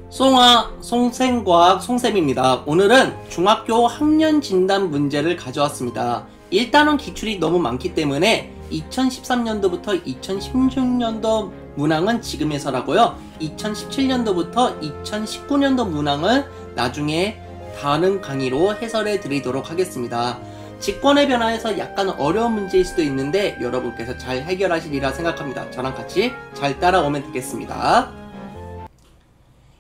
송생과학 송쌤입니다. 오늘은 중학교 학년 진단 문제를 가져왔습니다. 일단은 기출이 너무 많기 때문에 2013년도부터 2016년도 문항은 지금에서라고요. 2017년도부터 2019년도 문항을 나중에 다른 강의로 해설해 드리도록 하겠습니다. 직권의 변화에서 약간 어려운 문제일 수도 있는데 여러분께서 잘 해결하시리라 생각합니다. 저랑 같이 잘 따라오면 되겠습니다.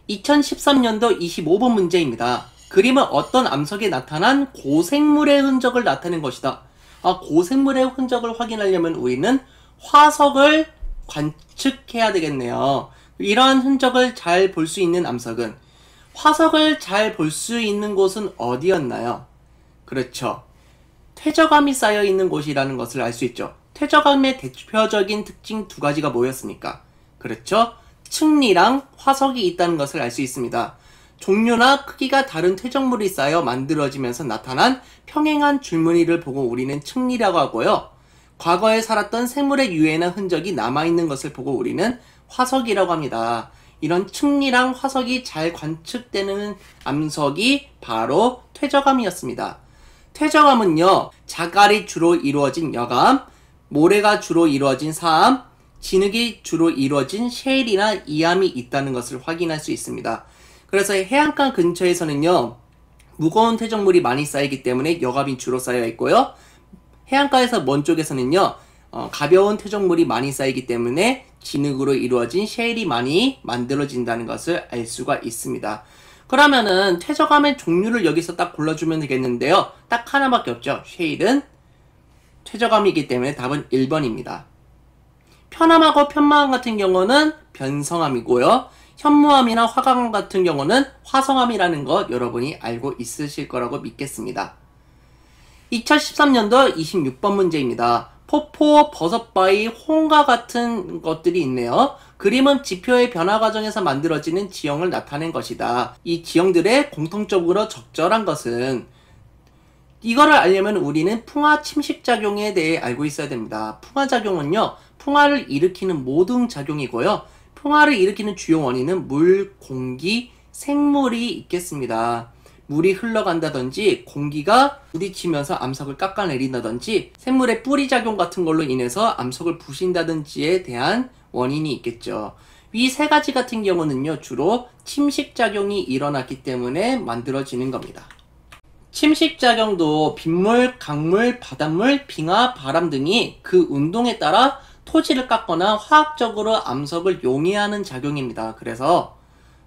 2013년도 25번 문제입니다. 그림은 어떤 암석에 나타난 고생물의 흔적을 나타낸 것이다. 고생물의 흔적을 확인하려면 우리는 화석을 관측해야 되겠네요. 이러한 흔적을 잘 볼 수 있는 암석은, 화석을 잘 볼 수 있는 곳은 어디였나요? 그렇죠. 퇴적암이 쌓여 있는 곳이라는 것을 알 수 있죠. 퇴적암의 대표적인 특징 두 가지가 뭐였습니까? 그렇죠. 층리랑 화석이 있다는 것을 알 수 있습니다. 종류나 크기가 다른 퇴적물이 쌓여 만들어지면서 나타난 평행한 줄무늬를 보고 우리는 층리라고 하고요. 과거에 살았던 생물의 유해나 흔적이 남아있는 것을 보고 우리는 화석이라고 합니다. 이런 층리랑 화석이 잘 관측되는 암석이 바로 퇴적암이었습니다. 퇴적암은요, 자갈이 주로 이루어진 여암, 모래가 주로 이루어진 사암, 진흙이 주로 이루어진 셰일이나 이암이 있다는 것을 확인할 수 있습니다. 그래서 해안가 근처에서는요, 무거운 퇴적물이 많이 쌓이기 때문에 여암이 주로 쌓여 있고요. 해안가에서 먼 쪽에서는요, 가벼운 퇴적물이 많이 쌓이기 때문에 진흙으로 이루어진 셰일이 많이 만들어진다는 것을 알 수가 있습니다. 그러면은 퇴적암의 종류를 여기서 딱 골라주면 되겠는데요. 딱 하나밖에 없죠. 셰일은 퇴적암이기 때문에 답은 1번입니다. 편암하고 편마암 같은 경우는 변성암이고요. 현무암이나 화강암 같은 경우는 화성암이라는 것 여러분이 알고 있으실 거라고 믿겠습니다. 2013년도 26번 문제입니다. 폭포, 버섯바위, 홍과 같은 것들이 있네요. 그림은 지표의 변화 과정에서 만들어지는 지형을 나타낸 것이다. 이 지형들의 공통적으로 적절한 것은, 이거를 알려면 우리는 풍화 침식작용에 대해 알고 있어야 됩니다. 풍화작용은요, 풍화를 일으키는 모든 작용이고요. 풍화를 일으키는 주요 원인은 물, 공기, 생물이 있겠습니다. 물이 흘러간다든지 공기가 부딪히면서 암석을 깎아내린다든지 생물의 뿌리작용 같은 걸로 인해서 암석을 부신다든지에 대한 원인이 있겠죠. 이 세 가지 같은 경우는요, 주로 침식작용이 일어났기 때문에 만들어지는 겁니다. 침식작용도 빗물, 강물, 바닷물, 빙하, 바람 등이 그 운동에 따라 토지를 깎거나 화학적으로 암석을 용해하는 작용입니다. 그래서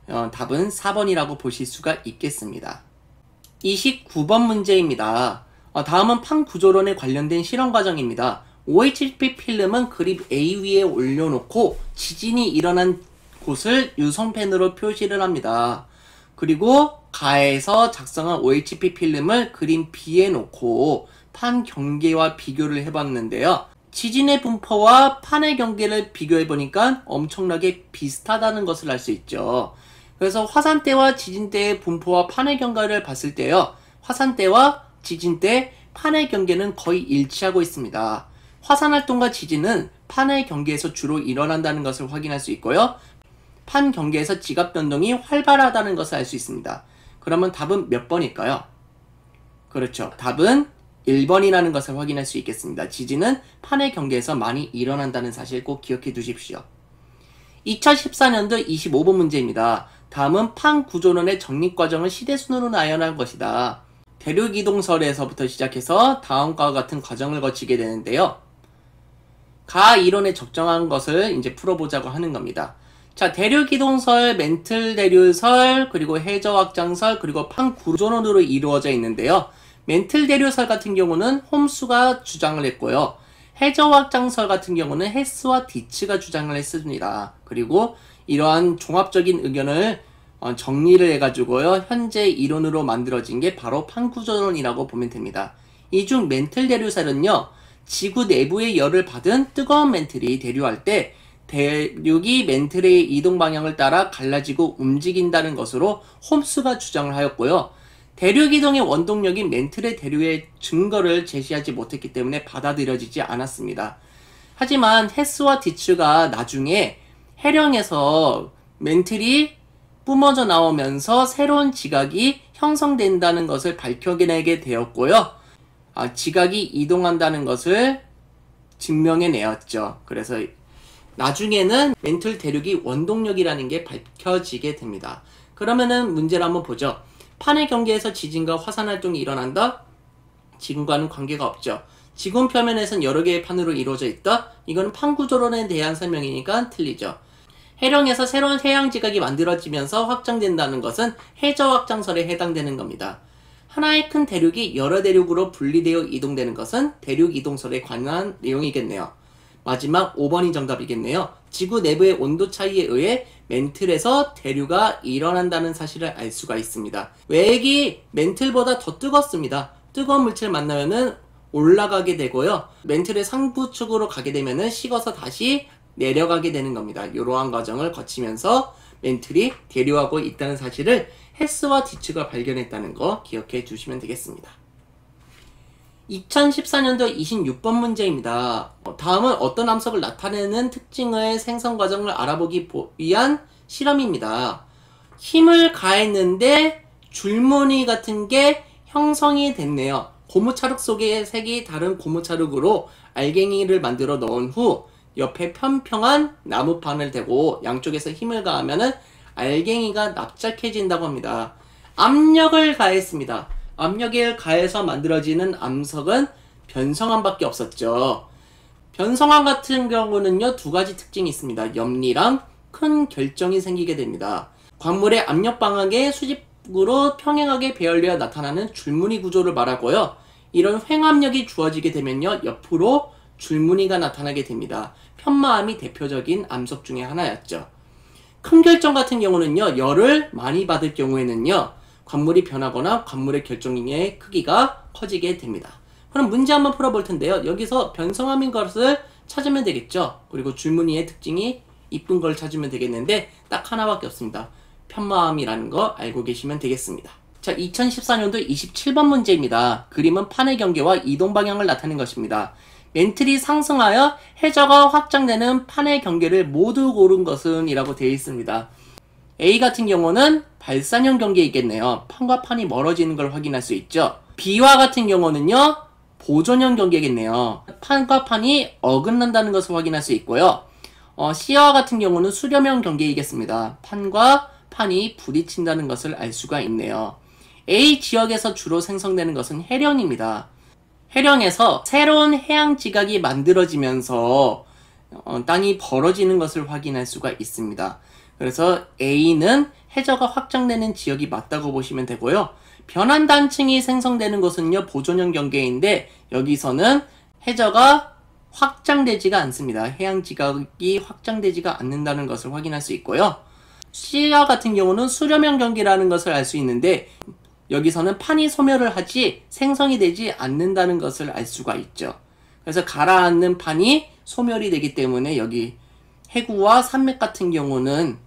답은 4번이라고 보실 수가 있겠습니다. 29번 문제입니다. 다음은 판구조론에 관련된 실험 과정입니다. OHP 필름은 그립 A 위에 올려놓고 지진이 일어난 곳을 유성펜으로 표시를 합니다. 그리고 가에서 작성한 OHP 필름을 그림 B에 놓고 판 경계와 비교를 해봤는데요. 지진의 분포와 판의 경계를 비교해보니까 엄청나게 비슷하다는 것을 알 수 있죠. 그래서 화산대와 지진대의 분포와 판의 경계를 봤을 때요, 화산대와 지진대, 판의 경계는 거의 일치하고 있습니다. 화산활동과 지진은 판의 경계에서 주로 일어난다는 것을 확인할 수 있고요. 판 경계에서 지각 변동이 활발하다는 것을 알 수 있습니다. 그러면 답은 몇 번일까요? 그렇죠. 답은 1번이라는 것을 확인할 수 있겠습니다. 지진은 판의 경계에서 많이 일어난다는 사실 꼭 기억해 두십시오. 2014년도 25번 문제입니다. 다음은 판구조론의 정립과정을 시대순으로 나열한 것이다. 대륙이동설에서부터 시작해서 다음과 같은 과정을 거치게 되는데요. 가 이론에 적정한 것을 이제 풀어보자고 하는 겁니다. 자, 대륙이동설, 멘틀대류설, 그리고 해저확장설, 그리고 판구조론으로 이루어져 있는데요. 멘틀대류설 같은 경우는 홈스가 주장을 했고요. 해저확장설 같은 경우는 헤스와 디츠가 주장을 했습니다. 그리고 이러한 종합적인 의견을 정리를 해가지고요, 현재 이론으로 만들어진 게 바로 판구조론이라고 보면 됩니다. 이 중 멘틀대류설은요, 지구 내부의 열을 받은 뜨거운 멘틀이 대류할 때 대륙이 멘틀의 이동 방향을 따라 갈라지고 움직인다는 것으로 홈스가 주장을 하였고요. 대륙 이동의 원동력인 멘틀의 대류의 증거를 제시하지 못했기 때문에 받아들여지지 않았습니다. 하지만 헤스와 디츠가 나중에 해령에서 멘틀이 뿜어져 나오면서 새로운 지각이 형성된다는 것을 밝혀내게 되었고요. 지각이 이동한다는 것을 증명해내었죠. 그래서 나중에는 멘틀 대륙이 원동력이라는 게 밝혀지게 됩니다. 그러면은 문제를 한번 보죠. 판의 경계에서 지진과 화산 활동이 일어난다? 지금과는 관계가 없죠. 지구 표면에선 여러 개의 판으로 이루어져 있다? 이거는 판 구조론에 대한 설명이니까 틀리죠. 해령에서 새로운 해양 지각이 만들어지면서 확장된다는 것은 해저 확장설에 해당되는 겁니다. 하나의 큰 대륙이 여러 대륙으로 분리되어 이동되는 것은 대륙 이동설에 관한 내용이겠네요. 마지막 5번이 정답이겠네요. 지구 내부의 온도 차이에 의해 멘틀에서 대류가 일어난다는 사실을 알 수가 있습니다. 외액이 멘틀보다 더 뜨겁습니다. 뜨거운 물질을 만나면은 올라가게 되고요. 멘틀의 상부축으로 가게 되면은 식어서 다시 내려가게 되는 겁니다. 이러한 과정을 거치면서 멘틀이 대류하고 있다는 사실을 헤스와 디츠가 발견했다는 거 기억해 주시면 되겠습니다. 2014년도 26번 문제입니다. 다음은 어떤 암석을 나타내는 특징의 생성 과정을 알아보기 위한 실험입니다. 힘을 가했는데 줄무늬 같은 게 형성이 됐네요. 고무차륵 속에 색이 다른 고무차륵으로 알갱이를 만들어 넣은 후 옆에 평평한 나무판을 대고 양쪽에서 힘을 가하면은 알갱이가 납작해진다고 합니다. 압력을 가했습니다. 압력을 가해서 만들어지는 암석은 변성암밖에 없었죠. 변성암 같은 경우는요, 두 가지 특징이 있습니다. 염리랑 큰 결정이 생기게 됩니다. 광물의 압력 방향의 수직으로 평행하게 배열되어 나타나는 줄무늬 구조를 말하고요. 이런 횡압력이 주어지게 되면요, 옆으로 줄무늬가 나타나게 됩니다. 편마암이 대표적인 암석 중에 하나였죠. 큰 결정 같은 경우는요, 열을 많이 받을 경우에는요, 광물이 변하거나 광물의 결정의 크기가 커지게 됩니다. 그럼 문제 한번 풀어볼 텐데요. 여기서 변성암인 것을 찾으면 되겠죠. 그리고 줄무늬의 특징이 이쁜 걸 찾으면 되겠는데 딱 하나밖에 없습니다. 편마암이라는 거 알고 계시면 되겠습니다. 자, 2014년도 27번 문제입니다. 그림은 판의 경계와 이동 방향을 나타낸 것입니다. 멘틀이 상승하여 해저가 확장되는 판의 경계를 모두 고른 것은 이라고 되어 있습니다. A 같은 경우는 발산형 경계이겠네요. 판과 판이 멀어지는 걸 확인할 수 있죠. B와 같은 경우는요, 보존형 경계겠네요. 판과 판이 어긋난다는 것을 확인할 수 있고요. C와 같은 경우는 수렴형 경계이겠습니다. 판과 판이 부딪힌다는 것을 알 수가 있네요. A 지역에서 주로 생성되는 것은 해령입니다. 해령에서 새로운 해양 지각이 만들어지면서 땅이 벌어지는 것을 확인할 수가 있습니다. 그래서 A는 해저가 확장되는 지역이 맞다고 보시면 되고요. 변환 단층이 생성되는 것은요, 보존형 경계인데 여기서는 해저가 확장되지가 않습니다. 해양 지각이 확장되지가 않는다는 것을 확인할 수 있고요. C와 같은 경우는 수렴형 경계라는 것을 알 수 있는데 여기서는 판이 소멸을 하지 생성이 되지 않는다는 것을 알 수가 있죠. 그래서 가라앉는 판이 소멸이 되기 때문에 여기 해구와 산맥 같은 경우는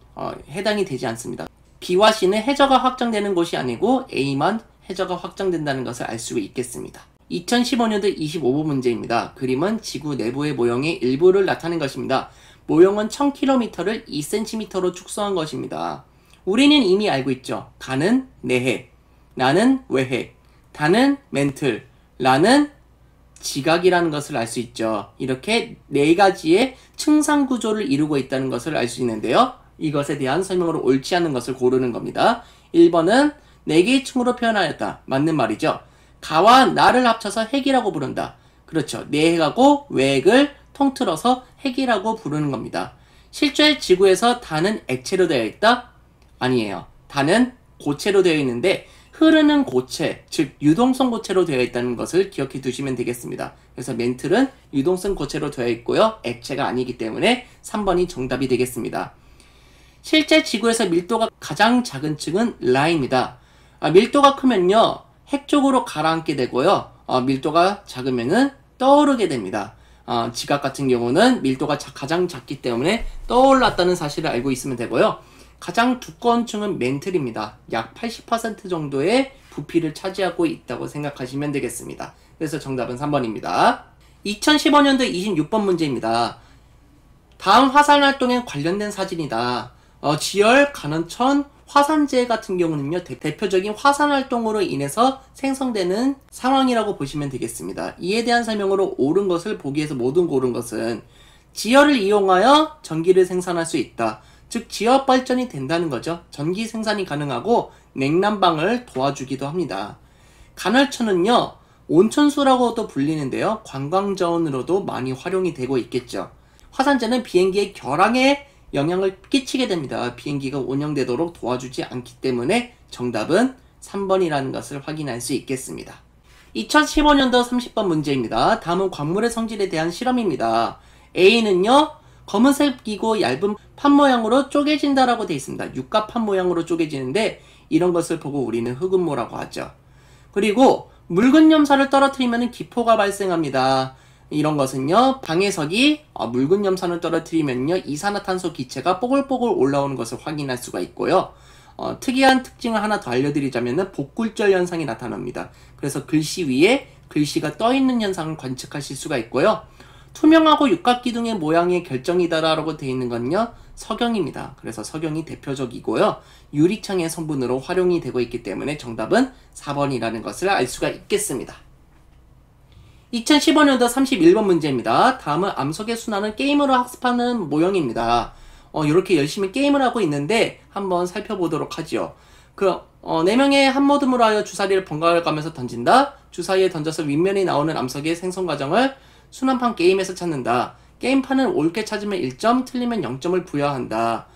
해당이 되지 않습니다. B와 C는 해저가 확장되는 곳이 아니고 A만 해저가 확장된다는 것을 알 수 있겠습니다. 2015년도 25번 문제입니다. 그림은 지구 내부의 모형의 일부를 나타낸 것입니다. 모형은 1000km를 2cm로 축소한 것입니다. 우리는 이미 알고 있죠. 가는 내해, 나는 외해, 다는 멘틀, 라는 지각이라는 것을 알 수 있죠. 이렇게 네 가지의 층상 구조를 이루고 있다는 것을 알 수 있는데요. 이것에 대한 설명으로 옳지 않은 것을 고르는 겁니다. 1번은 4개의 층으로 표현하였다. 맞는 말이죠. 가와 나를 합쳐서 핵이라고 부른다. 그렇죠. 내핵하고 외핵을 통틀어서 핵이라고 부르는 겁니다. 실제 지구에서 다는 액체로 되어 있다? 아니에요. 다는 고체로 되어 있는데 흐르는 고체, 즉 유동성 고체로 되어 있다는 것을 기억해 두시면 되겠습니다. 그래서 멘틀은 유동성 고체로 되어 있고요. 액체가 아니기 때문에 3번이 정답이 되겠습니다. 실제 지구에서 밀도가 가장 작은 층은 라입니다. 밀도가 크면요, 핵 쪽으로 가라앉게 되고요. 밀도가 작으면은 떠오르게 됩니다. 지각 같은 경우는 밀도가 가장 작기 때문에 떠올랐다는 사실을 알고 있으면 되고요. 가장 두꺼운 층은 멘틀입니다. 약 80% 정도의 부피를 차지하고 있다고 생각하시면 되겠습니다. 그래서 정답은 3번입니다. 2015년도 26번 문제입니다. 다음 화산 활동에 관련된 사진이다. 지열, 간원천, 화산재 같은 경우는요, 대표적인 화산 활동으로 인해서 생성되는 상황이라고 보시면 되겠습니다. 이에 대한 설명으로 옳은 것을 보기에서 모든 옳은 것은 지열을 이용하여 전기를 생산할 수 있다. 즉 지역 발전이 된다는 거죠. 전기 생산이 가능하고 냉난방을 도와주기도 합니다. 간헐천은요, 온천수라고도 불리는데요, 관광자원으로도 많이 활용이 되고 있겠죠. 화산재는 비행기의 결항에 영향을 끼치게 됩니다. 비행기가 운영되도록 도와주지 않기 때문에 정답은 3번이라는 것을 확인할 수 있겠습니다. 2015년도 30번 문제입니다. 다음은 광물의 성질에 대한 실험입니다. A는요, 검은색이고 얇은 판 모양으로 쪼개진다라고 되어 있습니다. 육각판 모양으로 쪼개지는데 이런 것을 보고 우리는 흑음모라고 하죠. 그리고 묽은 염산을 떨어뜨리면 기포가 발생합니다. 이런 것은요, 방해석이 묽은 염산을 떨어뜨리면요, 이산화탄소 기체가 뽀글뽀글 올라오는 것을 확인할 수가 있고요. 특이한 특징을 하나 더 알려드리자면 복굴절 현상이 나타납니다. 그래서 글씨 위에 글씨가 떠있는 현상을 관측하실 수가 있고요. 투명하고 육각기둥의 모양의 결정이다라고 되어 있는 건요, 석영입니다. 그래서 석영이 대표적이고요. 유리창의 성분으로 활용이 되고 있기 때문에 정답은 4번이라는 것을 알 수가 있겠습니다. 2015년도 31번 문제입니다. 다음은 암석의 순환은 게임으로 학습하는 모형입니다. 이렇게 열심히 게임을 하고 있는데 한번 살펴보도록 하지요. 4명의 한 모듬으로 하여 주사위를 번갈아 가면서 던진다. 주사위에 던져서 윗면이 나오는 암석의 생성 과정을 순환판 게임에서 찾는다. 게임판을 옳게 찾으면 1점, 틀리면 0점을 부여한다.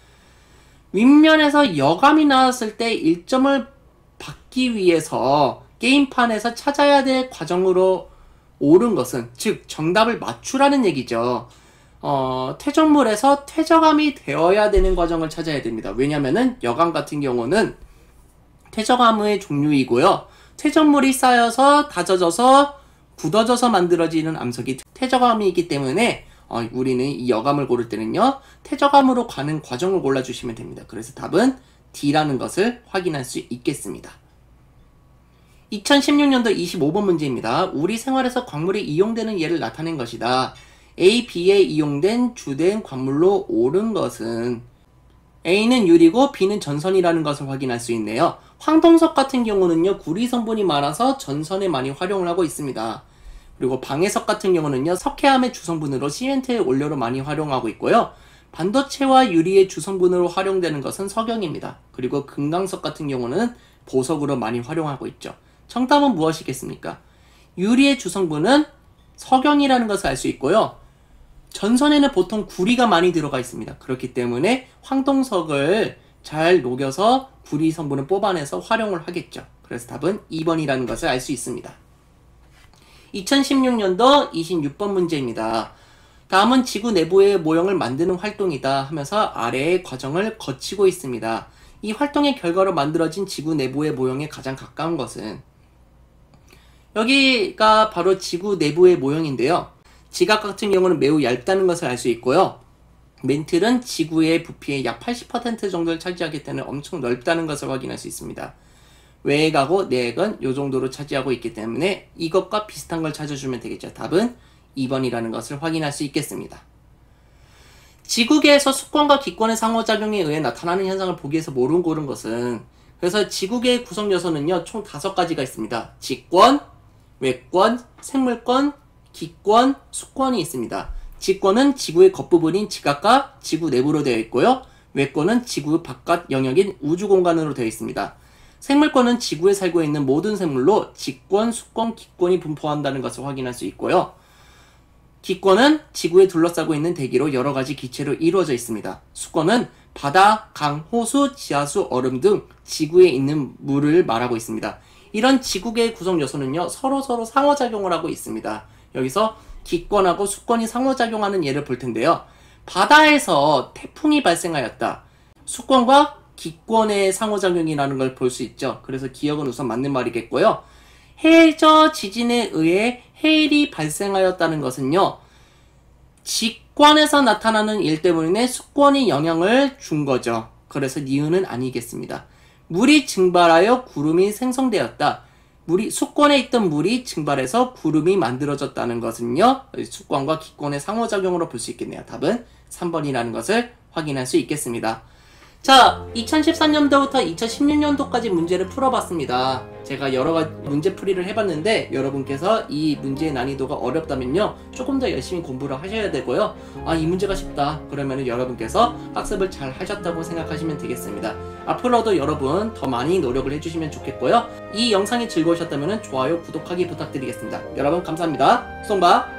윗면에서 여감이 나왔을 때 1점을 받기 위해서 게임판에서 찾아야 될 과정으로 옳은 것은, 즉 정답을 맞추라는 얘기죠. 퇴적물에서 퇴적암이 되어야 되는 과정을 찾아야 됩니다. 왜냐면은 여감 같은 경우는 퇴적암의 종류이고요. 퇴적물이 쌓여서 다져져서 굳어져서 만들어지는 암석이 퇴적암이기 때문에 우리는 이 여감을 고를 때는요, 퇴적암으로 가는 과정을 골라주시면 됩니다. 그래서 답은 D라는 것을 확인할 수 있겠습니다. 2016년도 25번 문제입니다. 우리 생활에서 광물이 이용되는 예를 나타낸 것이다. A, B에 이용된 주된 광물로 옳은 것은, A는 유리고 B는 전선이라는 것을 확인할 수 있네요. 황동석 같은 경우는요, 구리 성분이 많아서 전선에 많이 활용을 하고 있습니다. 그리고 방해석 같은 경우는요, 석회암의 주성분으로 시멘트의 원료로 많이 활용하고 있고요. 반도체와 유리의 주성분으로 활용되는 것은 석영입니다. 그리고 금강석 같은 경우는 보석으로 많이 활용하고 있죠. 정답은 무엇이겠습니까? 유리의 주성분은 석영이라는 것을 알 수 있고요. 전선에는 보통 구리가 많이 들어가 있습니다. 그렇기 때문에 황동석을 잘 녹여서 구리 성분을 뽑아내서 활용을 하겠죠. 그래서 답은 2번이라는 것을 알 수 있습니다. 2016년도 26번 문제입니다. 다음은 지구 내부의 모형을 만드는 활동이다 하면서 아래의 과정을 거치고 있습니다. 이 활동의 결과로 만들어진 지구 내부의 모형에 가장 가까운 것은, 여기가 바로 지구 내부의 모형인데요. 지각 같은 경우는 매우 얇다는 것을 알 수 있고요. 멘틀은 지구의 부피의 약 80% 정도를 차지하기 때문에 엄청 넓다는 것을 확인할 수 있습니다. 외액하고 내액은 이 정도로 차지하고 있기 때문에 이것과 비슷한 걸 찾아주면 되겠죠. 답은 2번이라는 것을 확인할 수 있겠습니다. 지구계에서 수권과 기권의 상호작용에 의해 나타나는 현상을 보기에서 모르고 고른 것은, 그래서 지구계의 구성 요소는요, 총 5가지가 있습니다. 직권, 외권, 생물권, 기권, 수권이 있습니다. 직권은 지구의 겉부분인 지각과 지구 내부로 되어 있고요. 외권은 지구 바깥 영역인 우주 공간으로 되어 있습니다. 생물권은 지구에 살고 있는 모든 생물로 직권, 수권, 기권이 분포한다는 것을 확인할 수 있고요. 기권은 지구에 둘러싸고 있는 대기로 여러 가지 기체로 이루어져 있습니다. 수권은 바다, 강, 호수, 지하수, 얼음 등 지구에 있는 물을 말하고 있습니다. 이런 지구계의 구성 요소는요, 서로 상호작용을 하고 있습니다. 여기서 기권하고 수권이 상호작용하는 예를 볼 텐데요. 바다에서 태풍이 발생하였다. 수권과 기권의 상호작용이라는 걸 볼 수 있죠. 그래서 기억은 우선 맞는 말이겠고요. 해저 지진에 의해 해일이 발생하였다는 것은요, 직권에서 나타나는 일 때문에 수권이 영향을 준 거죠. 그래서 니은은 아니겠습니다. 물이 증발하여 구름이 생성되었다. 수권에 있던 물이 증발해서 구름이 만들어졌다는 것은요, 수권과 기권의 상호작용으로 볼 수 있겠네요. 답은 3번이라는 것을 확인할 수 있겠습니다. 자, 2013년도부터 2016년도까지 문제를 풀어봤습니다. 제가 여러 가지 문제풀이를 해봤는데 여러분께서 이 문제의 난이도가 어렵다면요 조금 더 열심히 공부를 하셔야 되고요. 아, 이 문제가 쉽다 그러면 여러분께서 학습을 잘 하셨다고 생각하시면 되겠습니다. 앞으로도 여러분 더 많이 노력을 해주시면 좋겠고요. 이 영상이 즐거우셨다면 좋아요, 구독하기 부탁드리겠습니다. 여러분 감사합니다. 송바